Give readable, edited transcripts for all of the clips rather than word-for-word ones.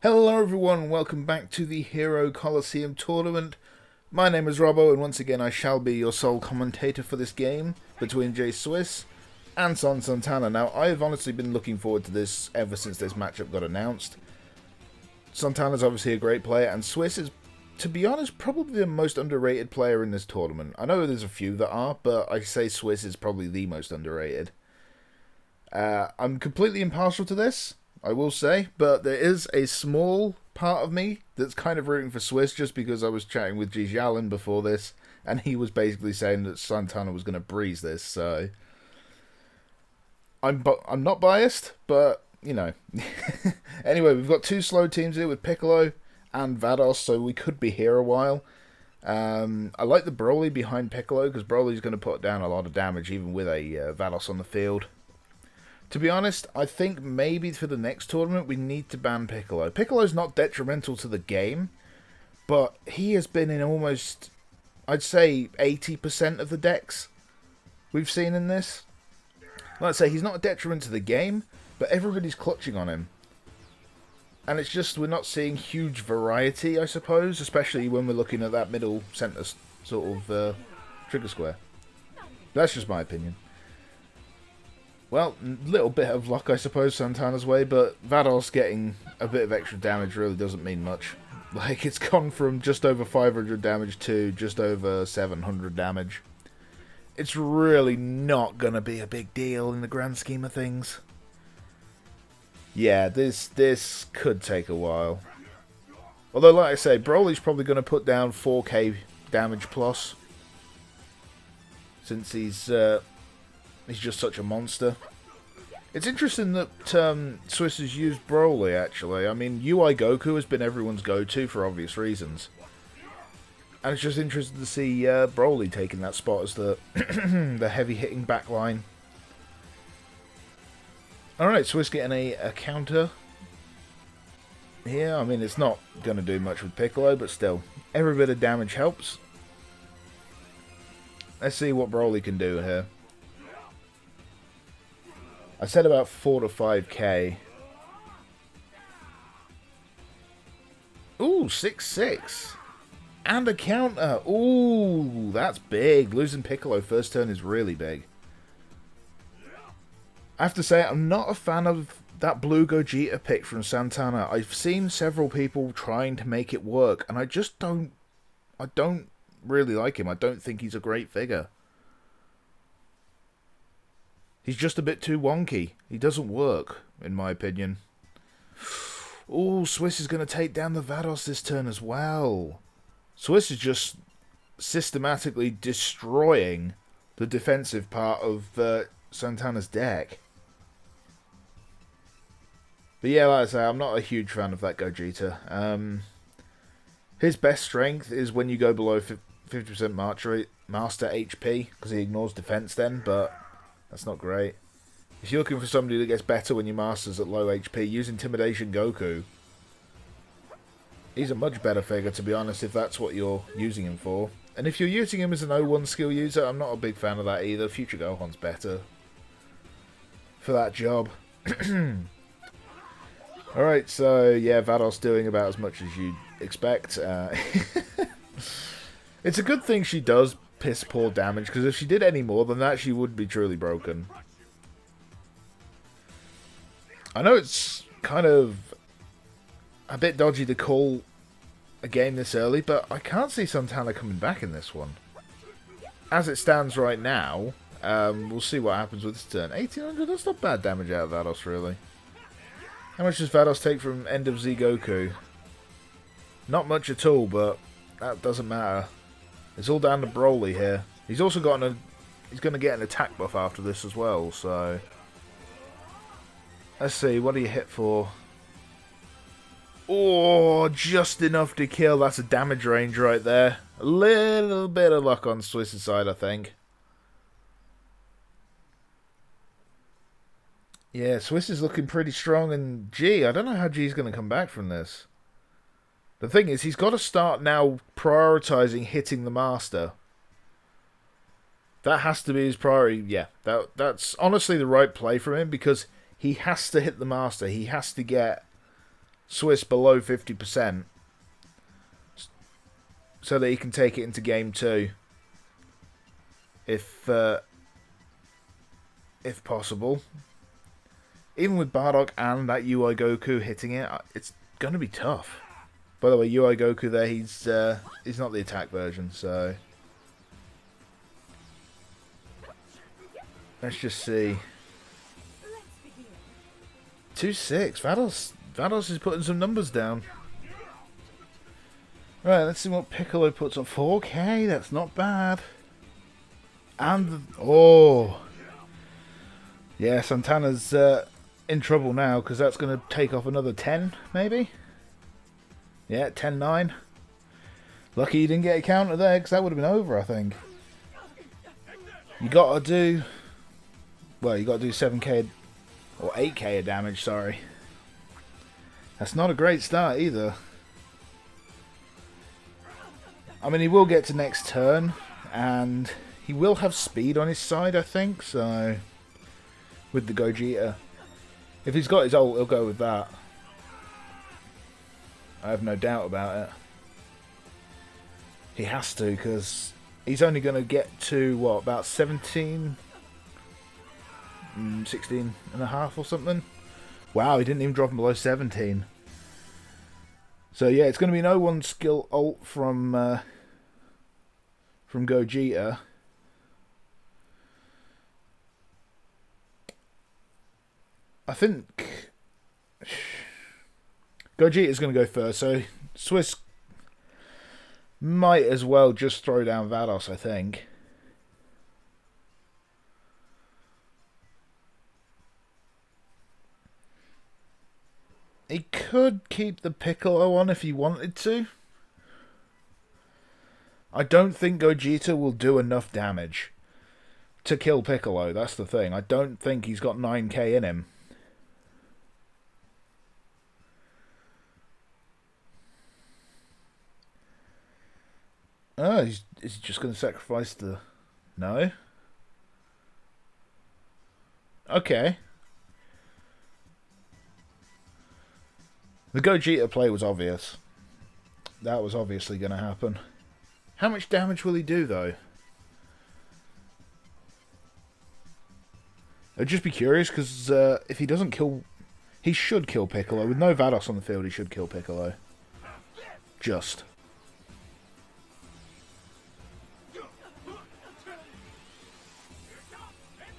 Hello everyone, welcome back to the Hero Colosseum tournament. My name is Robbo, and once again I shall be your sole commentator for this game between thejswiss and Santana. Now, I have honestly been looking forward to this ever since this matchup got announced. Santana's obviously a great player, and Swiss is, to be honest, probably the most underrated player in this tournament. I know there's a few that are, but I say Swiss is probably the most underrated. I'm completely impartial to this, I will say, but there is a small part of me that's kind of rooting for Swiss just because I was chatting with G. Allen before this, and he was basically saying that Santana was going to breeze this, so I'm not biased, but, you know. Anyway, we've got two slow teams here with Piccolo and Vados, so we could be here a while. I like the Broly behind Piccolo, because Broly's going to put down a lot of damage even with a Vados on the field. To be honest, I think maybe for the next tournament we need to ban Piccolo. Piccolo's not detrimental to the game, but he has been in almost, I'd say, 80% of the decks we've seen in this. Like I say, he's not a detriment to the game, but everybody's clutching on him. And it's just, we're not seeing huge variety, I suppose, especially when we're looking at that middle centre sort of trigger square. That's just my opinion. Well, little bit of luck, I suppose, Santana's way, but Vados getting a bit of extra damage really doesn't mean much. Like, it's gone from just over 500 damage to just over 700 damage. It's really not going to be a big deal in the grand scheme of things. Yeah, this could take a while. Although, like I say, Broly's probably going to put down 4k damage plus. Since he's just such a monster. It's interesting that Swiss has used Broly, actually. I mean, UI Goku has been everyone's go-to for obvious reasons. And it's just interesting to see Broly taking that spot as the, the heavy-hitting backline. Alright, Swiss getting a counter here. I mean, it's not going to do much with Piccolo, but still. Every bit of damage helps. Let's see what Broly can do here. I said about 4 to 5k. Ooh, 6-6. And a counter. Ooh, that's big. Losing Piccolo first turn is really big. I have to say, I'm not a fan of that blue Gogeta pick from Santana. I've seen several people trying to make it work, and I just don't... I don't really like him. I don't think he's a great figure. He's just a bit too wonky. He doesn't work, in my opinion. Ooh, Swiss is going to take down the Vados this turn as well. Swiss is just systematically destroying the defensive part of Santana's deck. But yeah, like I say, I'm not a huge fan of that Gogeta. His best strength is when you go below 50% master HP, because he ignores defense then, but that's not great. If you're looking for somebody that gets better when your master's at low HP, use Intimidation Goku. He's a much better figure, to be honest, if that's what you're using him for. And if you're using him as an 0-1 skill user, I'm not a big fan of that either. Future Gohan's better for that job. Alright, so yeah, Vados doing about as much as you'd expect. It's a good thing she does piss poor damage, because if she did any more than that, she would be truly broken. I know it's kind of a bit dodgy to call a game this early, but I can't see Santana coming back in this one. As it stands right now, we'll see what happens with this turn. 1800, that's not bad damage out of Vados, really. How much does Vados take from End of Z Goku? Not much at all, but that doesn't matter. It's all down to Broly here. He's also got he's going to get an attack buff after this as well, so... Let's see, what do you hit for? Oh, just enough to kill. That's a damage range right there. A little bit of luck on Swiss's side, I think. Yeah, Swiss is looking pretty strong, and G, I don't know how G's going to come back from this. The thing is, he's got to start now prioritising hitting the master. That has to be his priority. Yeah, that's honestly the right play from him, because he has to hit the master. He has to get Swiss below 50%, so that he can take it into game 2, if possible. Even with Bardock and that UI Goku hitting it, it's gonna be tough. By the way, UI Goku there, he's not the attack version, so let's just see. 2-6. Vados is putting some numbers down. Right, let's see what Piccolo puts on. 4K, that's not bad. And, oh. Yeah, Santana's in trouble now, because that's going to take off another 10, maybe? Yeah, 10-9. Lucky he didn't get a counter there, because that would have been over, I think. You got to do... Well, you got to do 7k... Or 8k of damage, sorry. That's not a great start either. I mean, he will get to next turn, and he will have speed on his side, I think, so... With the Gogeta. If he's got his ult, he'll go with that. I have no doubt about it. He has to, because he's only going to get to, what, about 17... 16 and a half or something. Wow, he didn't even drop him below 17. So yeah, it's going to be an 0-1 skill ult from Gogeta. I think Gogeta's going to go first, so Swiss might as well just throw down Vados, I think. He could keep the Piccolo on if he wanted to. I don't think Gogeta will do enough damage to kill Piccolo. That's the thing. I don't think he's got 9k in him. Oh, is he just going to sacrifice the... No? Okay. The Gogeta play was obvious. That was obviously going to happen. How much damage will he do, though? I'd just be curious, because if he doesn't kill... He should kill Piccolo. With no Vados on the field, he should kill Piccolo. Just.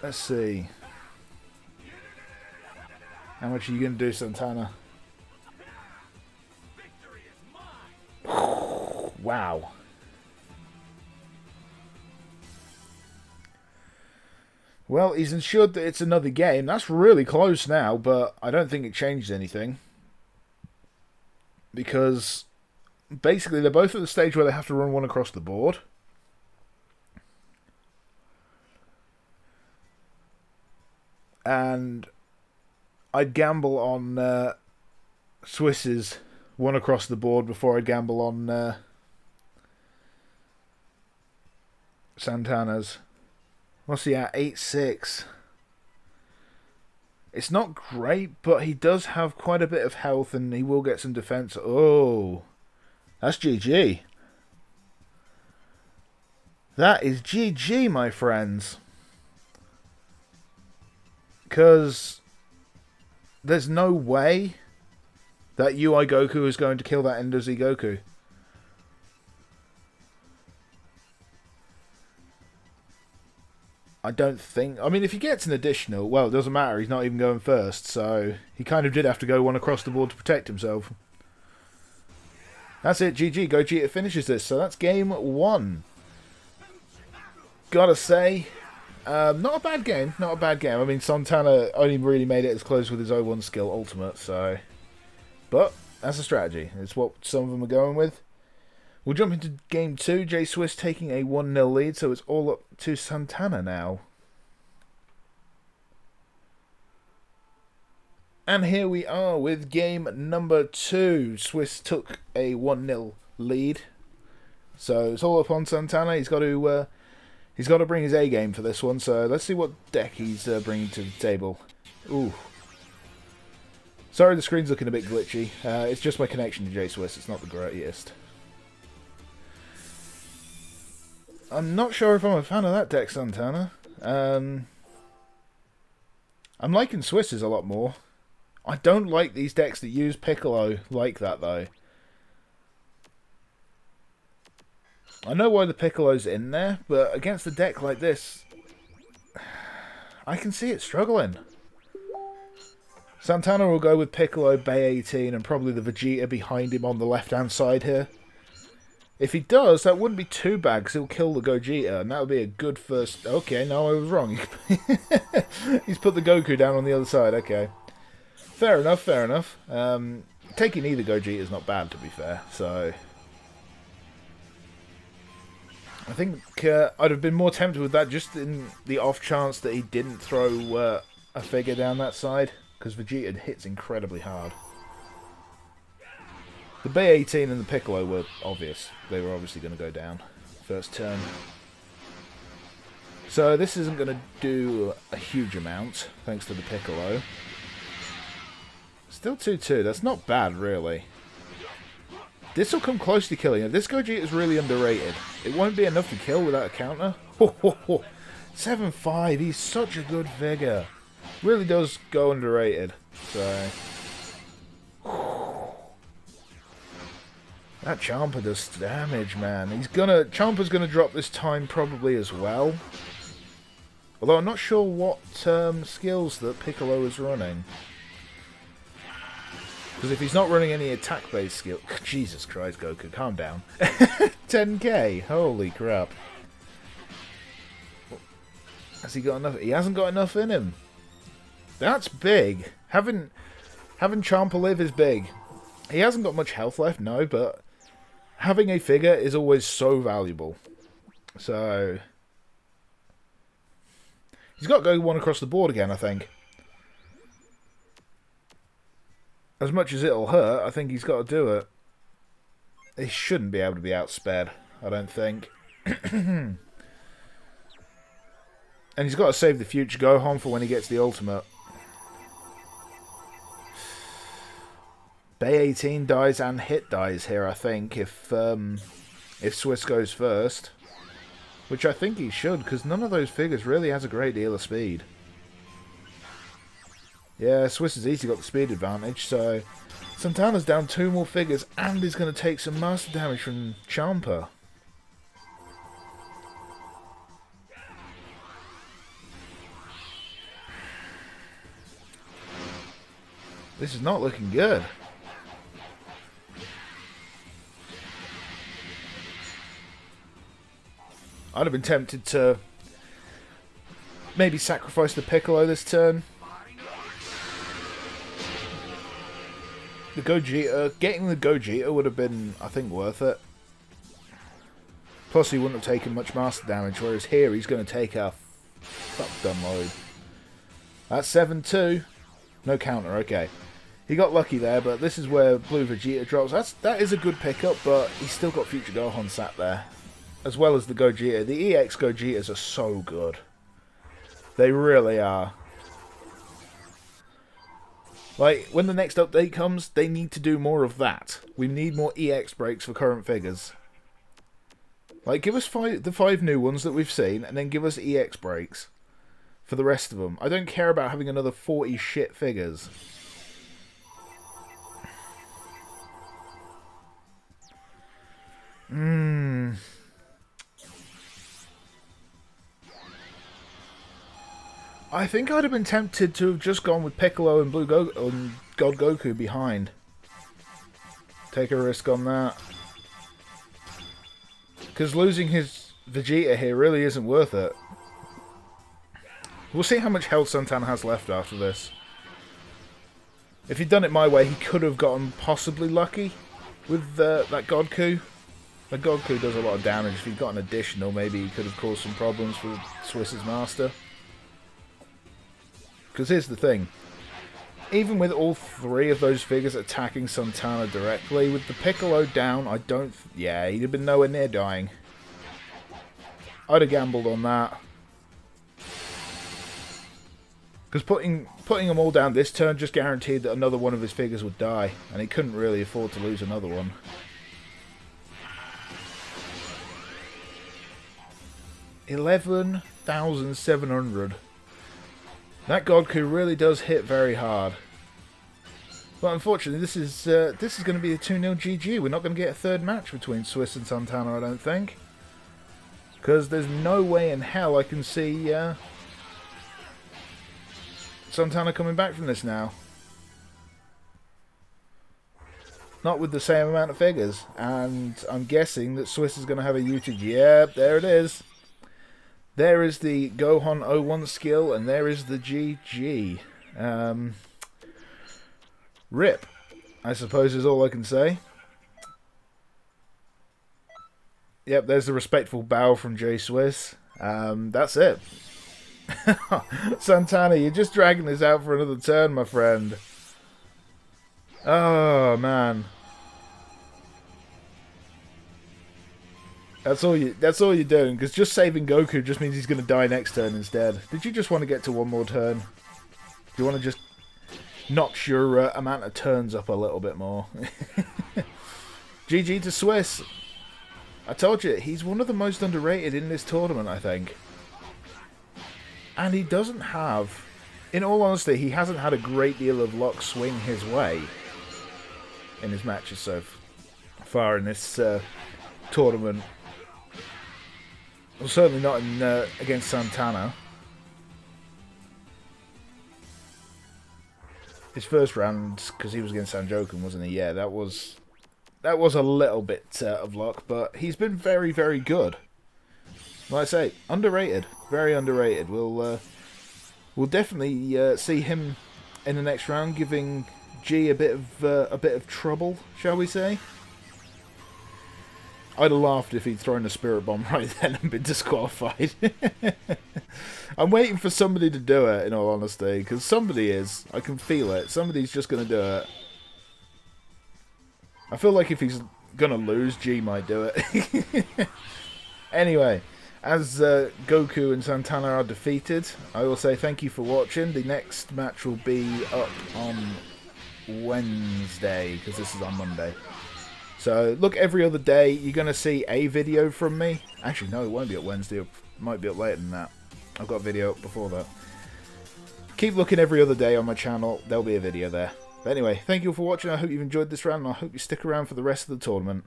Let's see. How much are you going to do, Santana? Wow. Well, he's ensured that it's another game. That's really close now, but I don't think it changed anything. Because basically they're both at the stage where they have to run one across the board. And I'd gamble on Swiss's one across the board before I'd gamble on Santana's. What's he at? 8-6. It's not great, but he does have quite a bit of health and he will get some defense. Oh, that's GG. That is GG, my friends. Because there's no way that UI Goku is going to kill that Endo Z Goku. I don't think... I mean, if he gets an additional... Well, it doesn't matter. He's not even going first. So he kind of did have to go one across the board to protect himself. That's it. GG. Gogeta finishes this. So that's game 1. Gotta say... not a bad game. Not a bad game. I mean, Santana only really made it as close with his 0-1 skill ultimate. So... But that's a strategy. It's what some of them are going with. We'll jump into game 2. thejswiss taking a 1-0 lead, so it's all up to Santana now. And here we are with game number 2. Swiss took a 1-0 lead. So it's all up on Santana. He's got to bring his A game for this one. So let's see what deck he's bringing to the table. Ooh. Sorry the screen's looking a bit glitchy. It's just my connection to J-Swiss. It's not the greatest. I'm not sure if I'm a fan of that deck, Santana. I'm liking Swiss's a lot more. I don't like these decks that use Piccolo like that, though. I know why the Piccolo's in there, but against a deck like this, I can see it struggling. Santana will go with Piccolo, Bay 18, and probably the Vegeta behind him on the left-hand side here. If he does, that wouldn't be too bad, because he'll kill the Gogeta, and that would be a good first... Okay, no, I was wrong. He's put the Goku down on the other side, okay. Fair enough, fair enough. Taking either Gogeta is not bad, to be fair, so... I think I'd have been more tempted with that just in the off chance that he didn't throw a figure down that side, because Vegeta hits incredibly hard. The Bay 18 and the Piccolo were obvious. They were obviously going to go down first turn. So this isn't going to do a huge amount, thanks to the Piccolo. Still 2-2. That's not bad, really. This will come close to killing it. This Gogeta is really underrated. It won't be enough to kill without a counter. 7-5. He's such a good figure. Really does go underrated. So that Champa does damage, man. Champa's gonna drop this time probably as well. Although I'm not sure what skills that Piccolo is running. Because if he's not running any attack-based skill... Jesus Christ, Goku, calm down. 10k, holy crap. Has he got enough? He hasn't got enough in him. That's big. Having Champa live is big. He hasn't got much health left, no, but having a figure is always so valuable. So... he's got to go one across the board again, I think. As much as it'll hurt, I think he's got to do it. He shouldn't be able to be outspared, I don't think. And he's got to save the future Gohan for when he gets the ultimate. Bay 18 dies and Hit dies here, I think, if Swiss goes first. Which I think he should, because none of those figures really has a great deal of speed. Yeah, Swiss has easily got the speed advantage, so Santana's down 2 more figures and he's going to take some master damage from Champa. This is not looking good. I'd have been tempted to maybe sacrifice the Piccolo this turn. The Gogeta, getting the Gogeta would have been, I think, worth it. Plus, he wouldn't have taken much master damage, whereas here he's going to take a fuck-done load. That's 7-2. No counter, okay. He got lucky there, but this is where Blue Vegeta drops. That is a good pickup, but he's still got Future Gohan sat there. As well as the Gogeta. The EX Gogetas are so good. They really are. Like, when the next update comes, they need to do more of that. We need more EX breaks for current figures. Like, give us the 5 new ones that we've seen, and then give us EX breaks for the rest of them. I don't care about having another 40 shit figures. I think I'd have been tempted to have just gone with Piccolo and God Goku behind. Take a risk on that. Because losing his Vegeta here really isn't worth it. We'll see how much health Santana has left after this. If he'd done it my way, he could have gotten possibly lucky with that God Coup. The God Coup does a lot of damage. If he'd got an additional, maybe he could have caused some problems for Swiss's master. Because here's the thing. Even with all 3 of those figures attacking Santana directly, with the Piccolo down, I don't... yeah, he'd have been nowhere near dying. I'd have gambled on that. Because putting them all down this turn just guaranteed that another one of his figures would die, and he couldn't really afford to lose another one. $11,700. That Godku really does hit very hard. But unfortunately, this is going to be a 2-0 GG. We're not going to get a third match between Swiss and Santana, I don't think. Because there's no way in hell I can see Santana coming back from this now. Not with the same amount of figures. And I'm guessing that Swiss is going to have a YouTube. Yep, there it is. There is the Gohan 01 skill, and there is the GG. RIP, I suppose is all I can say. Yep, there's the respectful bow from thejswiss. That's it. Santana, you're just dragging this out for another turn, my friend. Oh, man. That's all you're doing, because just saving Goku just means he's going to die next turn instead. Did you just want to get to one more turn? Do you want to just notch your amount of turns up a little bit more? GG to Swiss. I told you, he's one of the most underrated in this tournament, I think. And he doesn't have... In all honesty, he hasn't had a great deal of luck swing his way in his matches so far in this tournament. Well, certainly not in, against Santana. His first round, because he was against Sanjoken, wasn't he? Yeah, that was a little bit of luck, but he's been very, very good. Like I say, underrated, very underrated. We'll definitely see him in the next round, giving G a bit of trouble, shall we say? I'd have laughed if he'd thrown a spirit bomb right then and been disqualified. I'm waiting for somebody to do it, in all honesty, because somebody is. I can feel it. Somebody's just going to do it. I feel like if he's going to lose, G might do it. Anyway, as Goku and Santana are defeated, I will say thank you for watching. The next match will be up on Wednesday, because this is on Monday. So, look, every other day, you're going to see a video from me. Actually, no, it won't be up Wednesday. It might be up later than that. I've got a video up before that. Keep looking every other day on my channel. There'll be a video there. But anyway, thank you all for watching. I hope you've enjoyed this round, and I hope you stick around for the rest of the tournament.